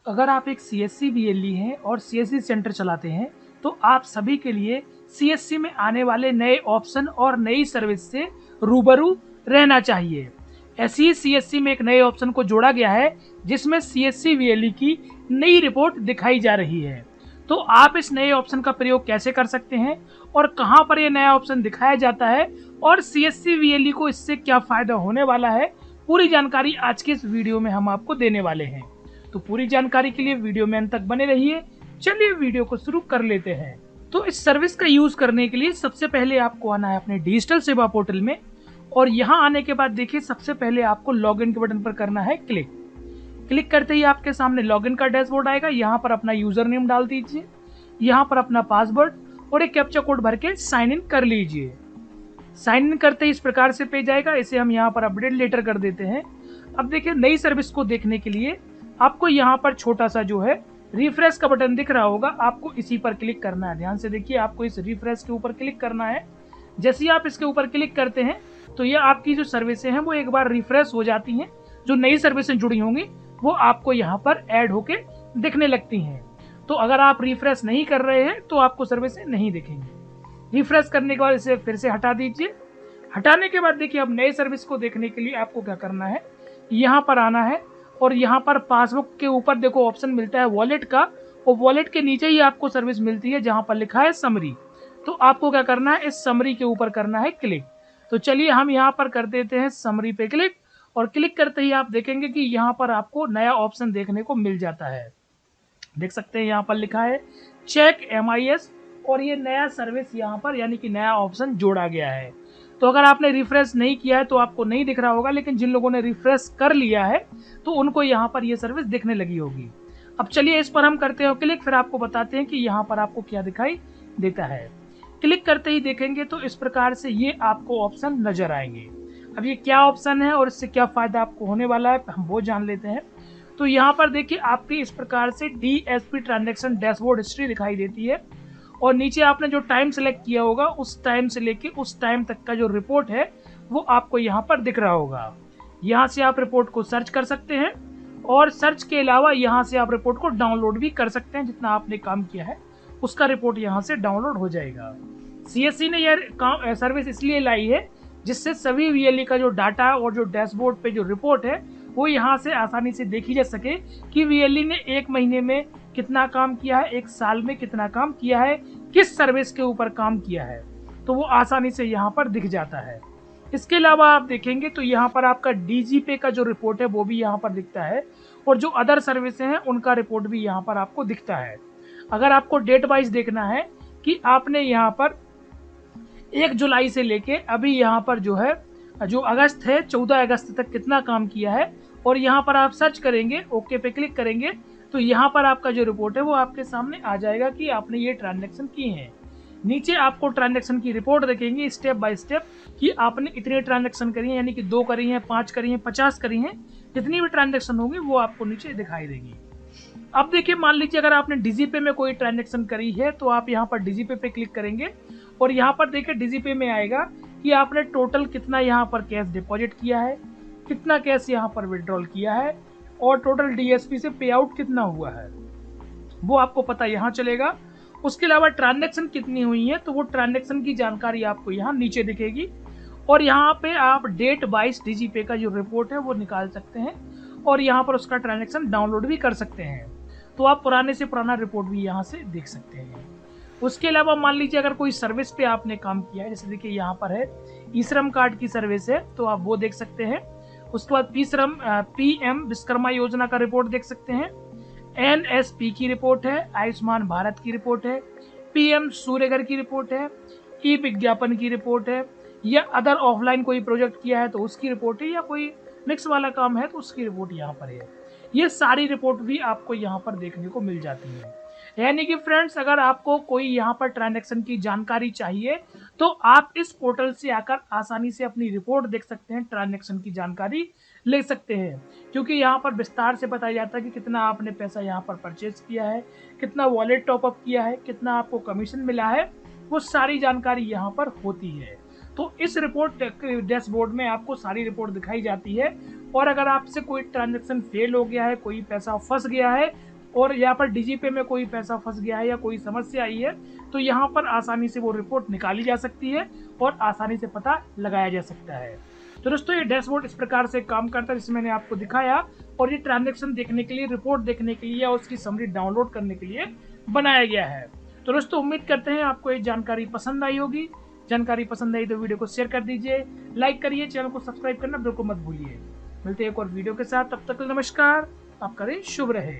अगर आप एक सीएससी बीएलई हैं और सीएससी सेंटर चलाते हैं तो आप सभी के लिए सीएससी में आने वाले नए ऑप्शन और नई सर्विस से रूबरू रहना चाहिए। ऐसे ही सीएससी में एक नए ऑप्शन को जोड़ा गया है जिसमें सीएससी बीएलई की नई रिपोर्ट दिखाई जा रही है। तो आप इस नए ऑप्शन का प्रयोग कैसे कर सकते हैं और कहां पर यह नया ऑप्शन दिखाया जाता है और सीएससी बीएलई को इससे क्या फायदा होने वाला है, पूरी जानकारी आज के इस वीडियो में हम आपको देने वाले हैं। तो पूरी जानकारी के लिए वीडियो में अंत तक बने रहिए। चलिए वीडियो को शुरू कर लेते हैं। तो इस सर्विस का यूज करने के लिए सबसे पहले आपको आना है अपने डिजिटल सेवा पोर्टल में और यहाँ आने के बाद देखिए सबसे पहले आपको लॉगिन के बटन पर करना है क्लिक। क्लिक करते ही आपके सामने लॉगिन का डैशबोर्ड आएगा। यहाँ पर अपना यूजर नेम डाल दीजिए, यहाँ पर अपना पासवर्ड और एक कैप्चा कोड भर के साइन इन कर लीजिए। साइन इन करते ही इस प्रकार से पेज आएगा। इसे हम यहाँ पर अपडेट लेटर कर देते हैं। अब देखिए नई सर्विस को देखने के लिए आपको यहाँ पर छोटा सा जो है रिफ्रेश का बटन दिख रहा होगा, आपको इसी पर क्लिक करना है। ध्यान से देखिए, आपको इस रिफ्रेश के ऊपर क्लिक करना है। जैसे ही आप इसके ऊपर क्लिक करते हैं तो ये आपकी जो सर्विसें हैं वो एक बार रिफ्रेश हो जाती हैं। जो नई सर्विसें जुड़ी होंगी वो आपको यहाँ पर ऐड होके दिखने लगती हैं। तो अगर आप रिफ्रेश नहीं कर रहे हैं तो आपको सर्विसें नहीं दिखेंगी। रिफ्रेश करने के बाद इसे फिर से हटा दीजिए। हटाने के बाद देखिए अब नई सर्विस को देखने के लिए आपको क्या करना है, यहाँ पर आना है और यहाँ पर पासबुक के ऊपर देखो ऑप्शन मिलता है वॉलेट का, और वॉलेट के नीचे ही आपको सर्विस मिलती है जहाँ पर लिखा है समरी। तो आपको क्या करना है, इस समरी के ऊपर करना है क्लिक। तो चलिए हम यहाँ पर कर देते हैं समरी पे क्लिक, और क्लिक करते ही आप देखेंगे कि यहाँ पर आपको नया ऑप्शन देखने को मिल जाता है। देख सकते हैं यहाँ पर लिखा है चेक MIS और ये नया सर्विस यहाँ पर यानी कि नया ऑप्शन जोड़ा गया है। तो अगर आपने रिफ्रेश नहीं किया है तो आपको नहीं दिख रहा होगा, लेकिन जिन लोगों ने रिफ्रेश कर लिया है तो उनको यहाँ पर ये सर्विस दिखने लगी होगी। अब चलिए इस पर हम करते हैं क्लिक, फिर आपको बताते हैं कि यहाँ पर आपको क्या दिखाई देता है। क्लिक करते ही देखेंगे तो इस प्रकार से ये आपको ऑप्शन नजर आएंगे। अब ये क्या ऑप्शन है और इससे क्या फायदा आपको होने वाला है हम वो जान लेते हैं। तो यहाँ पर देखिए आपकी इस प्रकार से DSP ट्रांजेक्शन डैशबोर्ड हिस्ट्री दिखाई देती है और नीचे आपने जो टाइम सेलेक्ट किया होगा उस टाइम से लेके उस टाइम तक का जो रिपोर्ट है वो आपको यहाँ पर दिख रहा होगा। यहाँ से आप रिपोर्ट को सर्च कर सकते हैं और सर्च के अलावा यहाँ से आप रिपोर्ट को डाउनलोड भी कर सकते हैं। जितना आपने काम किया है उसका रिपोर्ट यहाँ से डाउनलोड हो जाएगा। CSC ने यह सर्विस इसलिए लाई है जिससे सभी VLE का जो डाटा और जो डैशबोर्ड पे जो रिपोर्ट है वो यहाँ से आसानी से देखी जा सके कि VLE ने एक महीने में कितना काम किया है, एक साल में कितना काम किया है, किस सर्विस के ऊपर काम किया है, तो वो आसानी से यहाँ पर दिख जाता है। इसके अलावा आप देखेंगे तो यहाँ पर आपका DGPay का जो रिपोर्ट है वो भी यहाँ पर दिखता है और जो अदर सर्विसें हैं उनका रिपोर्ट भी यहाँ पर आपको दिखता है। अगर आपको डेट वाइज देखना है कि आपने यहाँ पर 1 जुलाई से लेके अभी यहाँ पर जो है जो अगस्त है 14 अगस्त तक कितना काम किया है, और यहाँ पर आप सर्च करेंगे, ओके पे क्लिक करेंगे तो यहाँ पर आपका जो रिपोर्ट है वो आपके सामने आ जाएगा कि आपने ये ट्रांजैक्शन किए हैं। नीचे आपको ट्रांजैक्शन की रिपोर्ट देखेंगे स्टेप बाय स्टेप कि आपने इतने ट्रांजैक्शन करी हैं, यानी कि 2 करी हैं, 5 करी हैं, 50 करी हैं, जितनी भी ट्रांजैक्शन होगी वो आपको नीचे दिखाई देगी। अब देखिए मान लीजिए अगर आपने DigiPay में कोई ट्रांजैक्शन करी है तो आप यहाँ पर DigiPay पे क्लिक करेंगे और यहाँ पर देखिए DigiPay में आएगा कि आपने टोटल कितना यहाँ पर कैश डिपॉजिट किया है, कितना कैश यहाँ पर विड्रॉल किया है और टोटल DSP से पे आउट कितना हुआ है वो आपको पता यहाँ चलेगा। उसके अलावा ट्रांजैक्शन कितनी हुई है तो वो ट्रांजैक्शन की जानकारी आपको यहाँ नीचे दिखेगी और यहाँ पे आप डेट वाइज DigiPay का जो रिपोर्ट है वो निकाल सकते हैं और यहाँ पर उसका ट्रांजैक्शन डाउनलोड भी कर सकते हैं। तो आप पुराने से पुराना रिपोर्ट भी यहाँ से देख सकते हैं। उसके अलावा मान लीजिए अगर कोई सर्विस पे आपने काम किया है, जैसे देखिए यहाँ पर है ई-श्रम कार्ड की सर्विस है तो आप वो देख सकते हैं। उसके बाद PM विश्वकर्मा योजना का रिपोर्ट देख सकते हैं, NSP की रिपोर्ट है, आयुष्मान भारत की रिपोर्ट है, PM सूर्यघर की रिपोर्ट है, विज्ञापन की रिपोर्ट है, या अदर ऑफलाइन कोई प्रोजेक्ट किया है तो उसकी रिपोर्ट है, या कोई मिक्स वाला काम है तो उसकी रिपोर्ट यहाँ पर है। ये सारी रिपोर्ट भी आपको यहाँ पर देखने को मिल जाती है। यानी कि फ्रेंड्स अगर आपको कोई यहाँ पर ट्रांजैक्शन की जानकारी चाहिए तो आप इस पोर्टल से आकर आसानी से अपनी रिपोर्ट देख सकते हैं, ट्रांजैक्शन की जानकारी ले सकते हैं, क्योंकि यहाँ पर विस्तार से बताया जाता है कि कितना आपने पैसा यहाँ पर परचेज किया है, कितना वॉलेट टॉपअप किया है, कितना आपको कमीशन मिला है, वो सारी जानकारी यहाँ पर होती है। तो इस रिपोर्ट डैशबोर्ड में आपको सारी रिपोर्ट दिखाई जाती है और अगर आपसे कोई ट्रांजैक्शन फेल हो गया है, कोई पैसा फंस गया है और यहाँ पर डीजीपे में कोई पैसा फंस गया है या कोई समस्या आई है तो यहाँ पर आसानी से वो रिपोर्ट निकाली जा सकती है और आसानी से पता लगाया जा सकता है। तो दोस्तों ये डैशबोर्ड इस प्रकार से काम करता है जिसमें मैंने आपको दिखाया, और ये ट्रांजैक्शन देखने के लिए, रिपोर्ट देखने के लिए या उसकी समरी डाउनलोड करने के लिए बनाया गया है। तो दोस्तों उम्मीद करते हैं आपको ये जानकारी पसंद आई होगी। जानकारी पसंद आई तो वीडियो को शेयर कर दीजिए, लाइक करिए, चैनल को सब्सक्राइब करना बिल्कुल मत भूलिए। मिलते हैं एक और वीडियो के साथ, तब तक नमस्कार, आपका दिन शुभ रहे।